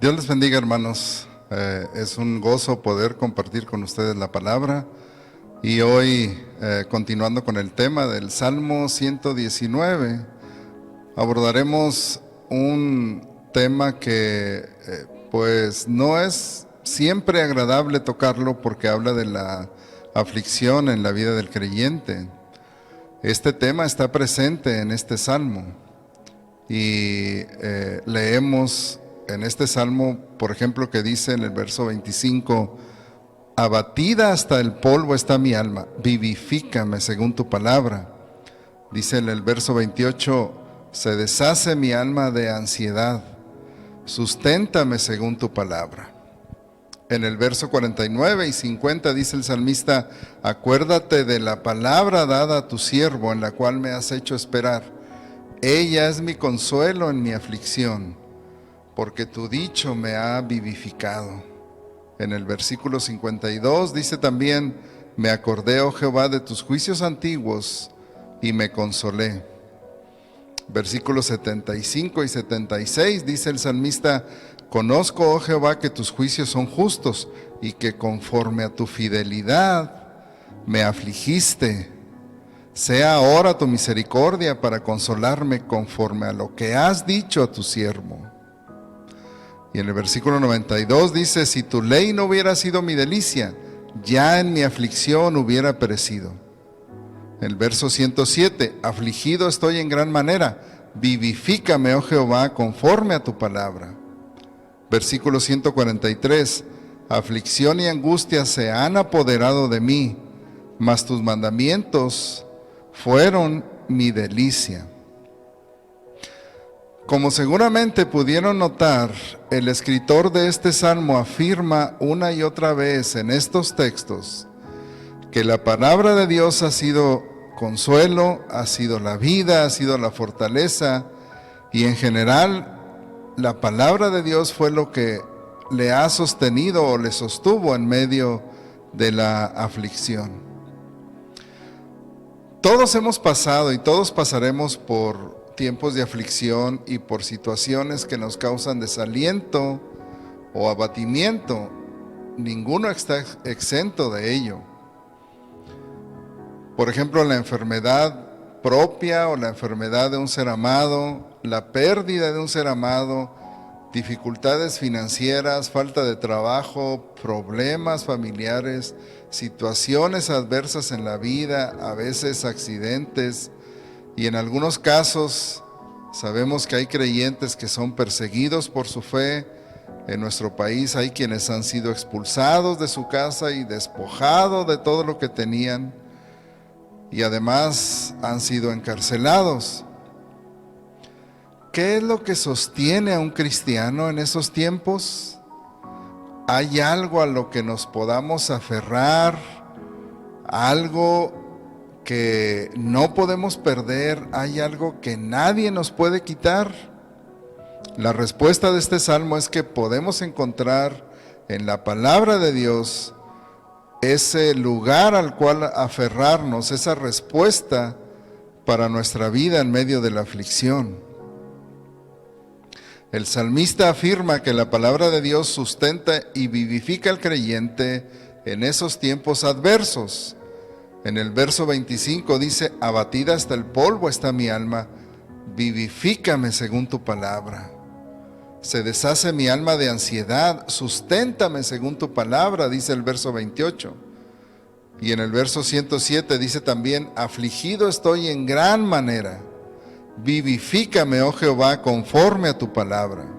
Dios les bendiga, hermanos. Es un gozo poder compartir con ustedes la palabra. Y hoy, continuando con el tema del Salmo 119, abordaremos un tema que pues no es siempre agradable tocarlo porque habla de la aflicción en la vida del creyente. Este tema está presente en este Salmo y leemos en este Salmo, por ejemplo, que dice en el verso 25: abatida hasta el polvo está mi alma, vivifícame según tu palabra. Dice en el verso 28: se deshace mi alma de ansiedad, susténtame según tu palabra. En el verso 49 y 50 dice el salmista: acuérdate de la palabra dada a tu siervo, en la cual me has hecho esperar. Ella es mi consuelo en mi aflicción, porque tu dicho me ha vivificado. En el versículo 52 dice también: me acordé, oh Jehová, de tus juicios antiguos y me consolé. Versículos 75 y 76 dice el salmista: conozco, oh Jehová, que tus juicios son justos y que conforme a tu fidelidad me afligiste. Sea ahora tu misericordia para consolarme conforme a lo que has dicho a tu siervo. Y en el versículo 92 dice: si tu ley no hubiera sido mi delicia, ya en mi aflicción hubiera perecido. El verso 107: afligido estoy en gran manera, vivifícame, oh Jehová, conforme a tu palabra. Versículo 143: aflicción y angustia se han apoderado de mí, mas tus mandamientos fueron mi delicia. Como seguramente pudieron notar, el escritor de este salmo afirma una y otra vez en estos textos que la palabra de Dios ha sido consuelo, ha sido la vida, ha sido la fortaleza, y en general la palabra de Dios fue lo que le ha sostenido o le sostuvo en medio de la aflicción. Todos hemos pasado y todos pasaremos por tiempos de aflicción y por situaciones que nos causan desaliento o abatimiento. Ninguno está exento de ello. Por ejemplo, la enfermedad propia o la enfermedad de un ser amado, la pérdida de un ser amado, dificultades financieras, falta de trabajo, problemas familiares, situaciones adversas en la vida, a veces accidentes, y en algunos casos sabemos que hay creyentes que son perseguidos por su fe. En nuestro país hay quienes han sido expulsados de su casa y despojados de todo lo que tenían, y además han sido encarcelados. ¿Qué es lo que sostiene a un cristiano en esos tiempos? ¿Hay algo a lo que nos podamos aferrar? ¿Algo que no podemos perder? ¿Hay algo que nadie nos puede quitar? La respuesta de este salmo es que podemos encontrar en la palabra de Dios ese lugar al cual aferrarnos, esa respuesta para nuestra vida en medio de la aflicción. El salmista afirma que la palabra de Dios sustenta y vivifica al creyente en esos tiempos adversos. En el verso 25 dice: abatida hasta el polvo está mi alma, vivifícame según tu palabra. Se deshace mi alma de ansiedad, susténtame según tu palabra, dice el verso 28. Y en el verso 107 dice también: afligido estoy en gran manera, vivifícame, oh Jehová, conforme a tu palabra.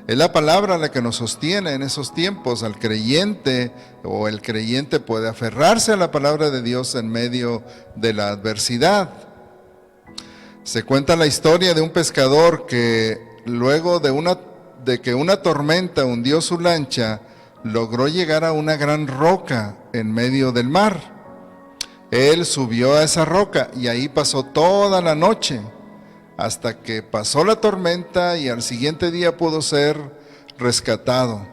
Es la palabra la que nos sostiene en esos tiempos al creyente, o el creyente puede aferrarse a la palabra de Dios en medio de la adversidad. Se cuenta la historia de un pescador que luego de que una tormenta hundió su lancha, logró llegar a una gran roca en medio del mar. Él subió a esa roca y ahí pasó toda la noche, hasta que pasó la tormenta y al siguiente día pudo ser rescatado.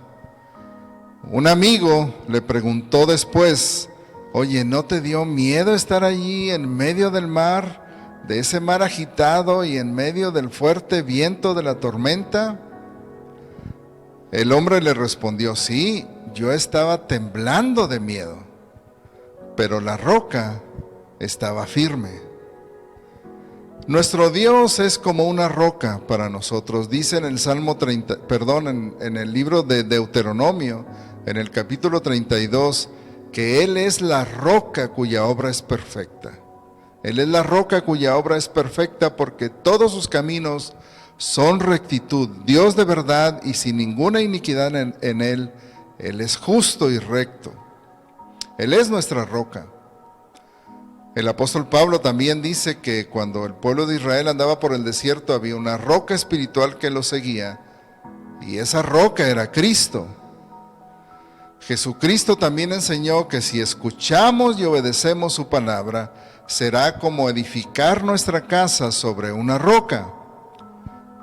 Un amigo le preguntó después: oye, ¿no te dio miedo estar allí en medio del mar, de ese mar agitado y en medio del fuerte viento de la tormenta? El hombre le respondió, sí, yo estaba temblando de miedo, pero la roca estaba firme. Nuestro Dios es como una roca para nosotros. Dice en el Salmo 30, en el libro de Deuteronomio, en el capítulo 32, que Él es la roca cuya obra es perfecta. Él es la roca cuya obra es perfecta porque todos sus caminos son rectitud. Dios de verdad y sin ninguna iniquidad en Él. Él es justo y recto. Él es nuestra roca. El apóstol Pablo también dice que cuando el pueblo de Israel andaba por el desierto había una roca espiritual que lo seguía y esa roca era Cristo. Jesucristo también enseñó que si escuchamos y obedecemos su palabra, será como edificar nuestra casa sobre una roca.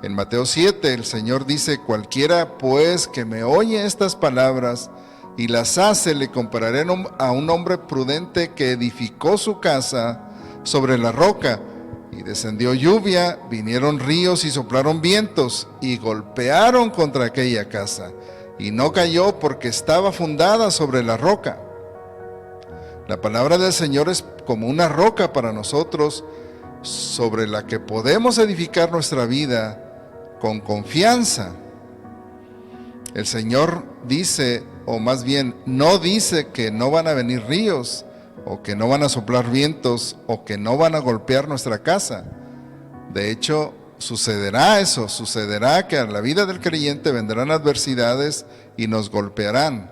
En Mateo 7 el Señor dice, cualquiera pues que me oye estas palabras y las hace, le compararé a un hombre prudente que edificó su casa sobre la roca. Y descendió lluvia, vinieron ríos y soplaron vientos y golpearon contra aquella casa. Y no cayó porque estaba fundada sobre la roca. La palabra del Señor es como una roca para nosotros, sobre la que podemos edificar nuestra vida con confianza. El Señor dice, o más bien no dice que no van a venir ríos, o que no van a soplar vientos, o que no van a golpear nuestra casa. De hecho, sucederá eso, sucederá que a la vida del creyente vendrán adversidades y nos golpearán.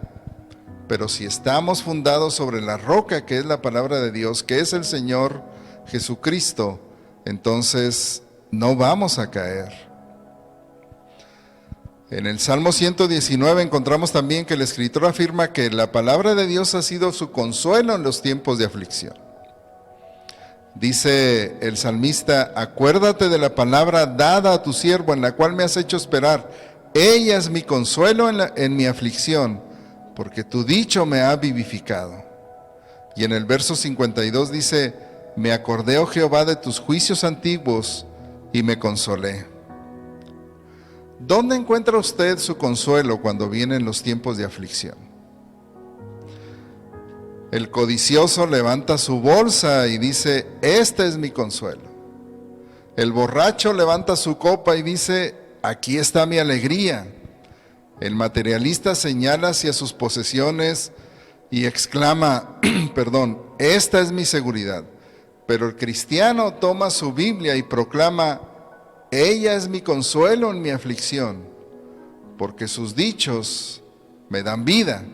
Pero si estamos fundados sobre la roca que es la palabra de Dios, que es el Señor Jesucristo, entonces no vamos a caer. En el Salmo 119 encontramos también que el escritor afirma que la palabra de Dios ha sido su consuelo en los tiempos de aflicción. Dice el salmista, acuérdate de la palabra dada a tu siervo, en la cual me has hecho esperar. Ella es mi consuelo en mi aflicción, porque tu dicho me ha vivificado. Y en el verso 52 dice, me acordé, oh Jehová, de tus juicios antiguos y me consolé. ¿Dónde encuentra usted su consuelo cuando vienen los tiempos de aflicción? El codicioso levanta su bolsa y dice, este es mi consuelo. El borracho levanta su copa y dice, aquí está mi alegría. El materialista señala hacia sus posesiones y exclama, esta es mi seguridad. Pero el cristiano toma su Biblia y proclama, ella es mi consuelo en mi aflicción, porque sus dichos me dan vida.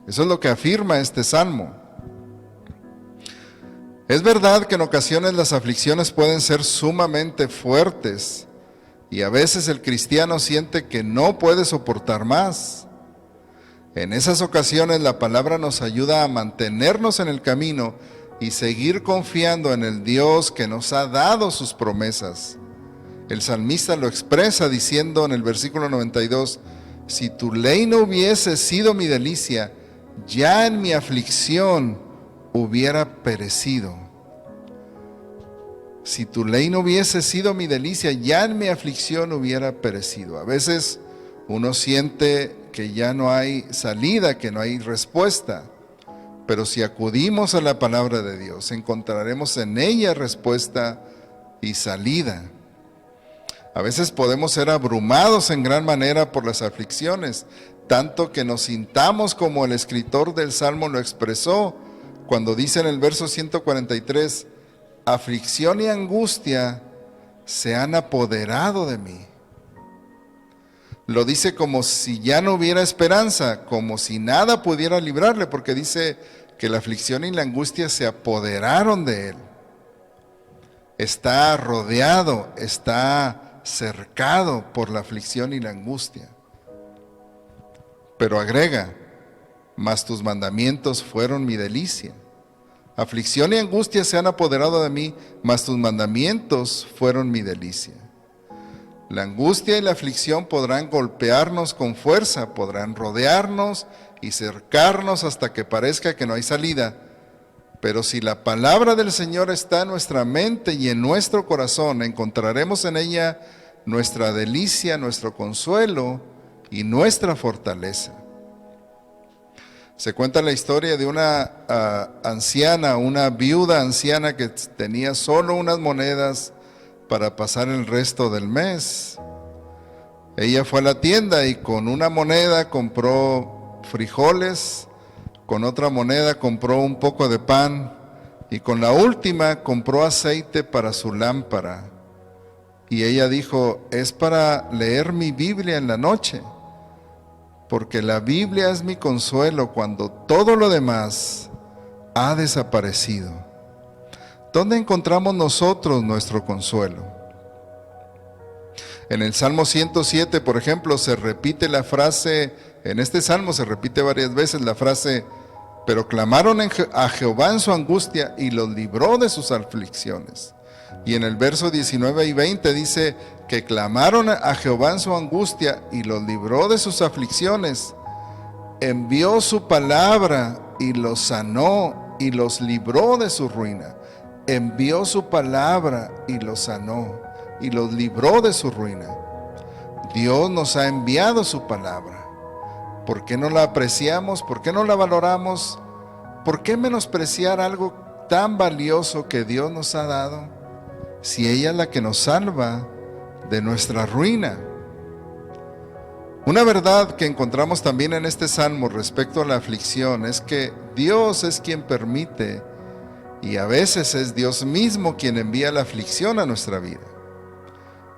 Eso es lo que afirma este salmo. Es verdad que en ocasiones las aflicciones pueden ser sumamente fuertes y a veces el cristiano siente que no puede soportar más. En esas ocasiones la palabra nos ayuda a mantenernos en el camino y seguir confiando en el Dios que nos ha dado sus promesas. El salmista lo expresa diciendo en el versículo 92, si tu ley no hubiese sido mi delicia, ya en mi aflicción hubiera perecido. Si tu ley no hubiese sido mi delicia, ya en mi aflicción hubiera perecido. A veces uno siente que ya no hay salida, que no hay respuesta. Pero si acudimos a la palabra de Dios, encontraremos en ella respuesta y salida. A veces podemos ser abrumados en gran manera por las aflicciones, tanto que nos sintamos como el escritor del Salmo lo expresó, cuando dice en el verso 143, aflicción y angustia se han apoderado de mí. Lo dice como si ya no hubiera esperanza, como si nada pudiera librarle, porque dice que la aflicción y la angustia se apoderaron de él. Está rodeado, está cercado por la aflicción y la angustia. Pero agrega, mas tus mandamientos fueron mi delicia. Aflicción y angustia se han apoderado de mí, mas tus mandamientos fueron mi delicia. La angustia y la aflicción podrán golpearnos con fuerza, podrán rodearnos y cercarnos hasta que parezca que no hay salida. Pero si la palabra del Señor está en nuestra mente y en nuestro corazón, encontraremos en ella nuestra delicia, nuestro consuelo y nuestra fortaleza. Se cuenta la historia de una anciana, una viuda anciana que tenía solo unas monedas para pasar el resto del mes. Ella fue a la tienda y con una moneda compró frijoles, con otra moneda compró un poco de pan y con la última compró aceite para su lámpara. Y ella dijo, es para leer mi Biblia en la noche, porque la Biblia es mi consuelo cuando todo lo demás ha desaparecido. ¿Dónde encontramos nosotros nuestro consuelo? En el Salmo 107, por ejemplo, se repite la frase, en este Salmo se repite varias veces la frase, pero clamaron a Jehová en su angustia y los libró de sus aflicciones. Y en el verso 19 y 20 dice que clamaron a Jehová en su angustia y los libró de sus aflicciones. Envió su palabra y los sanó y los libró de su ruina. Envió su palabra y los sanó y los libró de su ruina. Dios nos ha enviado su palabra. ¿Por qué no la apreciamos? ¿Por qué no la valoramos? ¿Por qué menospreciar algo tan valioso que Dios nos ha dado? Si ella es la que nos salva de nuestra ruina. Una verdad que encontramos también en este salmo respecto a la aflicción es que Dios es quien permite y a veces es Dios mismo quien envía la aflicción a nuestra vida.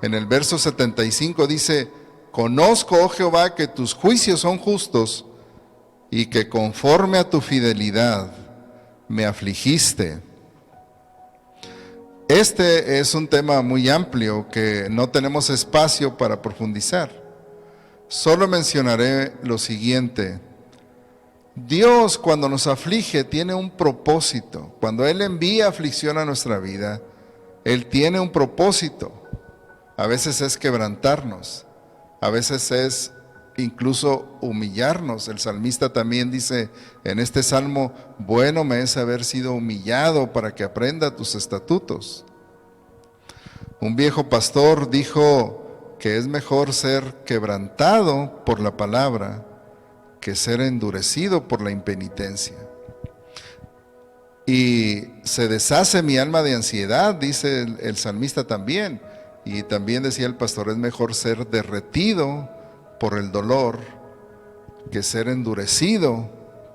En el verso 75 dice, conozco, oh Jehová, que tus juicios son justos y que conforme a tu fidelidad me afligiste. Este es un tema muy amplio que no tenemos espacio para profundizar. Solo mencionaré lo siguiente. Dios, cuando nos aflige, tiene un propósito. Cuando Él envía aflicción a nuestra vida, Él tiene un propósito. A veces es quebrantarnos, a veces es incluso humillarnos. El salmista también dice en este salmo, bueno me es haber sido humillado para que aprenda tus estatutos. Un viejo pastor dijo que es mejor ser quebrantado por la palabra que ser endurecido por la impenitencia. Y se deshace mi alma de ansiedad, dice el salmista también. Y también decía el pastor, es mejor ser derretido por el dolor que ser endurecido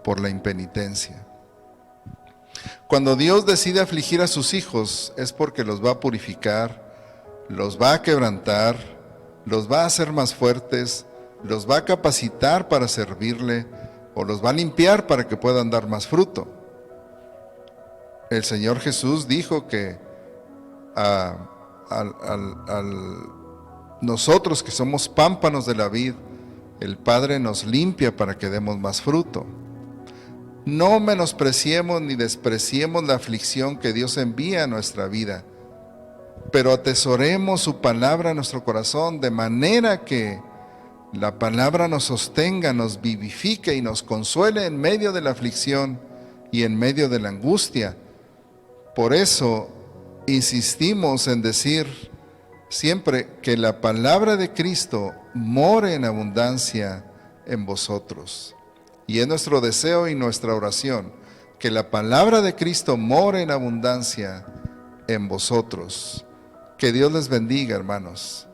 por la impenitencia. Cuando Dios decide afligir a sus hijos es porque los va a purificar, los va a quebrantar, los va a hacer más fuertes, los va a capacitar para servirle o los va a limpiar para que puedan dar más fruto. El Señor Jesús dijo que nosotros que somos pámpanos de la vid, el Padre nos limpia para que demos más fruto. No menospreciemos ni despreciemos la aflicción que Dios envía a nuestra vida, pero atesoremos su palabra en nuestro corazón de manera que la palabra nos sostenga, nos vivifique y nos consuele en medio de la aflicción y en medio de la angustia. Por eso insistimos en decir siempre que la palabra de Cristo more en abundancia en vosotros. Y es nuestro deseo y nuestra oración, que la palabra de Cristo more en abundancia en vosotros. Que Dios les bendiga, hermanos.